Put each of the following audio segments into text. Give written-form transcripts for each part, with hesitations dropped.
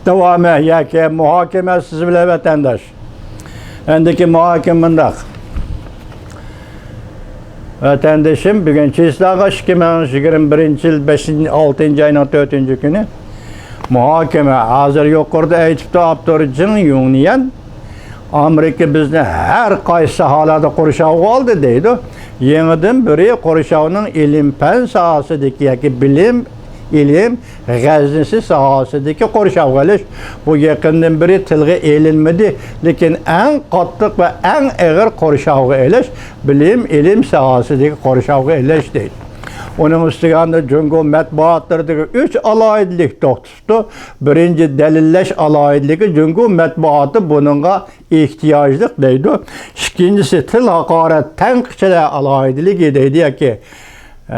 Devamı yaki muhakemesiz bile vatandaş. Endiki muhakeminde. Vatandaşım bugün çizlağa 2021 yıl 6. ayının 4. günü muhakeme hazır yukarıda aytıptı Abdurcın Yuniyen Amerika bizni her kaysi halada kuruşağı aldı deydi. Yeniden biri kuruşağının ilim-fen sahasındaki yaki bilim ilim g'aznisi sohasidagi qo'rshav qilish bu yaqindan beri tilga elinmadi, lekin eng qattiq va eng og'ir qo'rshavga elish bilim ilim sohasidagi qo'rshavga elish deydi. Onun üstüne Cungo matbuatlardaki 3 alayidlik to'xtatdi. Birinci delilleş alayidligi Cungo matbuatı bununla ihtiyaclık deydi. İkincisi til haqorat tanqidchilar alayidligi deydi ki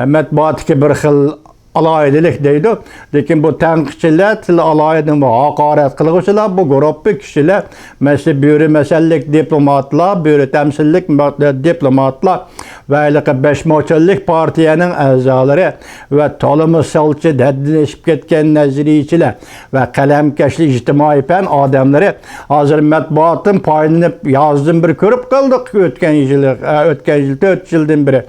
matbuatdagi bir xil alayidlik deydi. Lekin bu tanqidchilar til alayidini haqorat qiluvchilar bu guruh kishilar mesela biri mesellik diplomatlar, biri temsillik diplomatlar ve beşmoçillik partiyanın a'zolari ve tolimi salchi daddinlashib ketgan nazariychilar ve qalamkashlik ijtimoiy fan odamlari hozir matbuotdan foydalanib yozdim bir ko'rib qoldik o'tgan yil 4 yildan beri.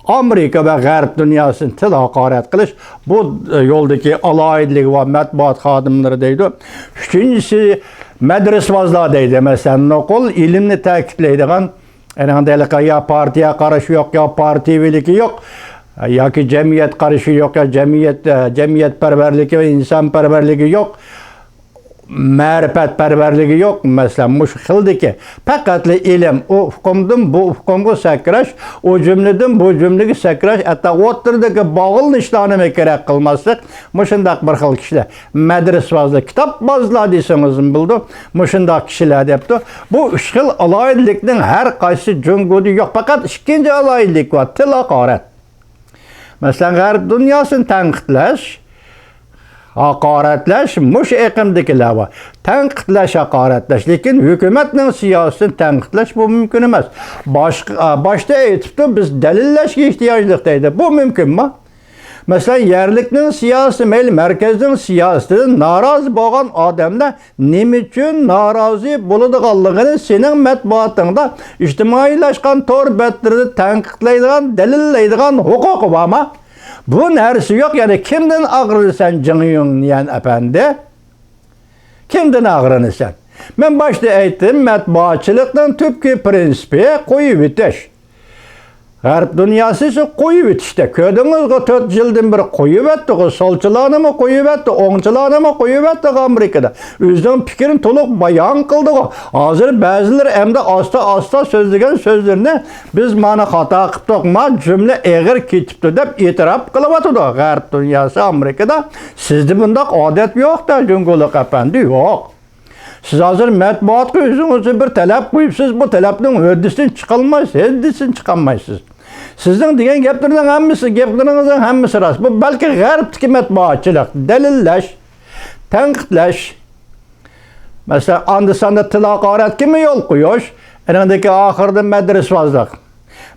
Amerika ve G'arb dünyasını til haqorat qilish bu yo'ldagi alayidlik ve matbuot xodimlari deydi. Üçüncüsü medresvozlar deydi. Mesela naqul ilimni ta'kidlaydigan ya partiya qarashi yo'q, ya partiyaviligi yo'q, yoki jamiyat qarashi yo'q, ya jamiyatparvarligi ve insonparvarligi yo'q. Ma'rifatparvarligi yo'q. Mesela mush xildiki faqat ilim o hukmdan bu hukmga sakrash, o cümleden bu cümlege sakrash, hatta o'tirdagi bog'ilishlarni kerak qilmaslik, mushundaq bir xil kishilar madrasvozlar, kitobvozlar desangiz bildi, mushundaq kishilar debdi. Bu uch xil alayidlikning har qaysi Jungoda yo'q, faqat ikkinchi alayidlik bor, til haqorat. Mesela G'arb dunyosini tanqidlash, haqoratlash mush eqimdagilar var. Tanqidlash, haqoratlash, lekin hukumatning siyosatini tanqidlash bu mumkin emas. Boshda aytibdi, biz dalillashga ehtiyojliq deydi. Bu mumkinmi? Mesela yerlikning siyosati, mayli markazning siyosatidan norozi bo'lgan odamlar nima uchun norozi bo'ladiganligini sening matbuotingda ijtimoiylashgan to'r betlarida tanqidlaydigan, dalillaydigan huquqi bormi? Bu neresi yok, yani kimden ağrınırsan Cın Yun efendi? Kimden ağrınırsan? Ben başta aytdim, matbuatçılıktan tüpki prensipi koyup bitiş. G'arb dünyası ise koyup bitişte. Köydünüz 4 yıldan beri koyup ettik, solçularını mı koyup ettik, oğunçularını mı koyup ettik Amerika'da. Özden fikrini toluk bayan kıldık. Hazır bazıları hem de asta sözlügen sözlerini biz mana hata kıptık ma cümle eğer ketipti dep itiraf kılıvatıdı. G'arb dünyası Amerika'da sizde bundak adet yok da Cungoluk efendi yok. Siz hazır matbuatga özünüzü bir talep koyupsiz, bu talepnin ödüsün çıkılmaysiz, ödüsün çıkamaysiz. Sizden diyen gaplardan gaplerinizin hemmisi rast. Bu belki G'arbdagi matbuatçılık, delilleş, tanqidlash. Mesela Andisonda til haqoratga mi yo'l qo'yish? Endiki oxirida madrasvozlik.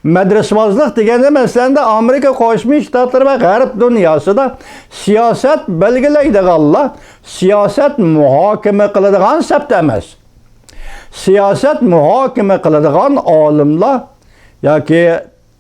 Madrasvozlik deganda mesela Amerika Qo'shma Shtatlar ve G'arb dunyosida siyosat belgilaydiganlar, siyosat muhokama qiladigan sabta emas. Siyosat muhokama qiladigan olimlar yoki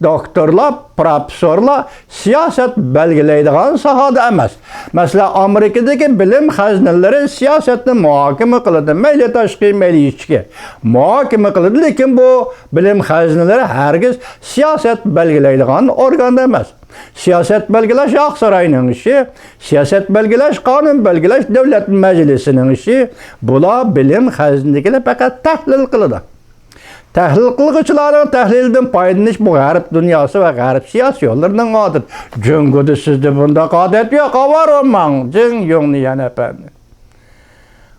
doktorlar, professorlar siyaset belgilaydigan sahada emas. Mesela Amerika'daki bilim hazinelari siyasetni muhokama qiladi. Mayli tashqi, mayli ichki. Muhokama qiladi, lekin bu bilim hazinelari hargiz siyaset belgilaydigan organ emas. Siyaset belgilash Aqsaroyning ishi, siyaset belgilash, qonun belgilash davlat majlisining ishi. Bular bilim hazinadagilar faqat tahlil qiladi. Tahlil qilguvchilarning tahlildan foydalanish bu G'arb dunyosi va G'arb siyosiy yo'llarining odat. Jungoda sizda bunday odat yo'q, avarmang, Cın Yun efendi.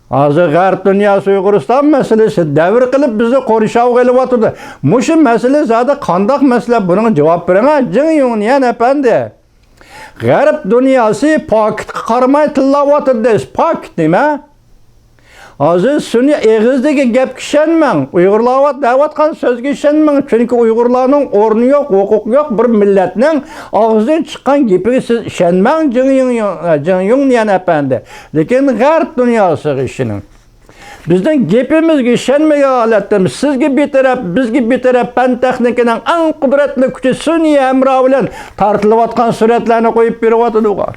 Hozir G'arb dunyosi Uyg'uriston masalasi davr qilib bizni qo'rishav qilyapti. Mushu masala zada qandoq masala, buning javob bering, Cın Yun efendi. G'arb dunyosi pokitga qaramay tillayapti. Pokit nima? Hazır suni eğizdeki gep işenmeng. Uygurlar davatkan sözge işenmeng. Çünkü Uygurlarning o'rni yo'q, huquq yo'q. Bir milletning ağzından çıkan gepiga siz işenmeng Jin Yan efendi. Lekin g'arb dunyosi işinin. Bizden gepimizge işenmege aletimiz. Sizge bir taraf, bizge bir taraf pen texnikinin en kudretli gücü suni emra bilen tartılıvatkan suretlerini koyup birivatıdılar.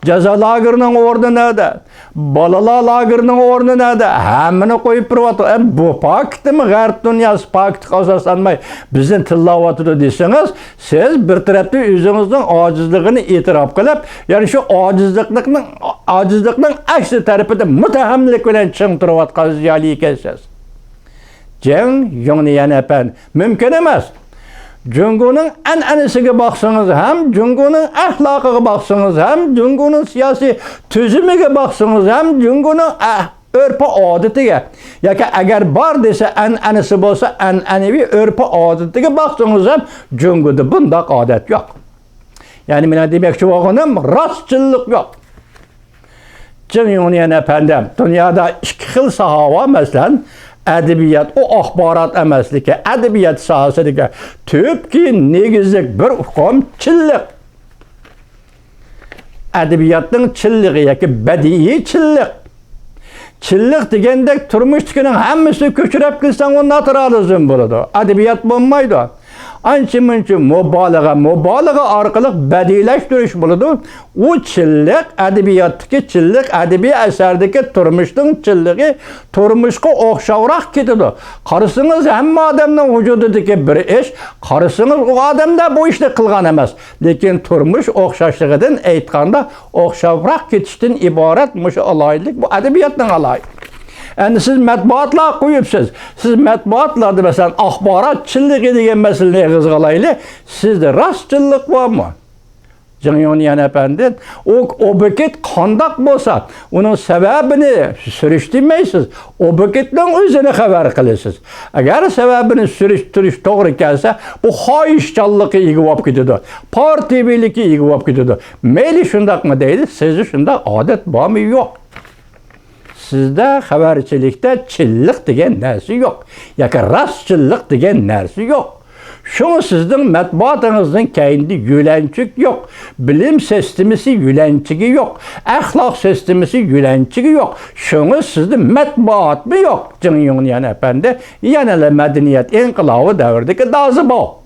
Ceza lagerinin ordu nerede? Balalar lagerinin ordu nerede? Hemini koyup birivatı. Bu pakti mi? G'arb dünyası pakti asaslanmay. Bizden tillavatı deseniz, siz bir tarafta özünüzün acizliğini itiraf kılıp, yani şu acizlikning aksi tarafında mütehemlik bilen çıng turavatkan ziyali ekensiniz. Jin Yan efendi. Mümkün emas. Jungo'nun an'anasiga baksanız hem Jungo'nun ahlakıga baksanız hem Jungo'nun siyasi tüzümüge baksanız hem Jungo'nun örpü adetiga yoki agar bor desa an'anasi bo'lsa an'anaviy örpü adetiga baksanız hem Jungo'da bundaq odat yo'q. Yani men demoqchi bo'lganim rostchilik yo'q. Jin Yan efendim, dunyoda ikki xil saha masalan edebiyat, o axborot emasligi, edebiyat sohasidagi tüpki negizlik bir hukm chillik. Edebiyatning chilligi yoki badiiy chillik. Chillik degandek turmushning hammasi ko'chirib kelsang u naturalizm bo'ladi. Edebiyat bo'lmaydi. Ancha-muncha mubolag'a orqali badiiylashtirish bo'ladi. U chillik, edebiyotdagi chillik, adabiy asardagi turmushning chilligi turmushga o'xshavroq ketadi. Qarasangiz hamma odamning vujudidagi bir ish, qarasangiz u odamda bu ishni qilgan emas. Lekin turmush o'xshashligidan aytganda o'xshavroq ketishdan iborat mushu aloylik, bu adabiyotning aloyi. Yani siz matbuatlar koyupsiz. Siz matbuatlarda mesela axborotchiligi degan masalani qizg'alayli. Sizde rostchilik bormi? Jin Yan efendi, o beket qandaq bo'lsa, uning sababini surishtirmaysiz. O beketning o'zini xabar qilasiz. Agar sababini surishtirish to'g'ri kelsa, bu xohishchanlikka ega bo'lib ketadi. Partiyalikka ega bo'lib ketadi. Mayli shundaqmi deydi, sizni shunday odat bormi yo'q. Sizde xabarchilikda chillik degan narsa yo'q. Yoki rostchilik degan narsa yo'q. Şunu sizin matbuatınızın kendi yülençik yok. Bilim sistemisi yülençiki yok. Ahlak sistemisi yülençiki yok. Şunu sizin matbuat mı yok? Jin Yan efendi, yanele medeniyet inkılabı devirdeki dazı bu.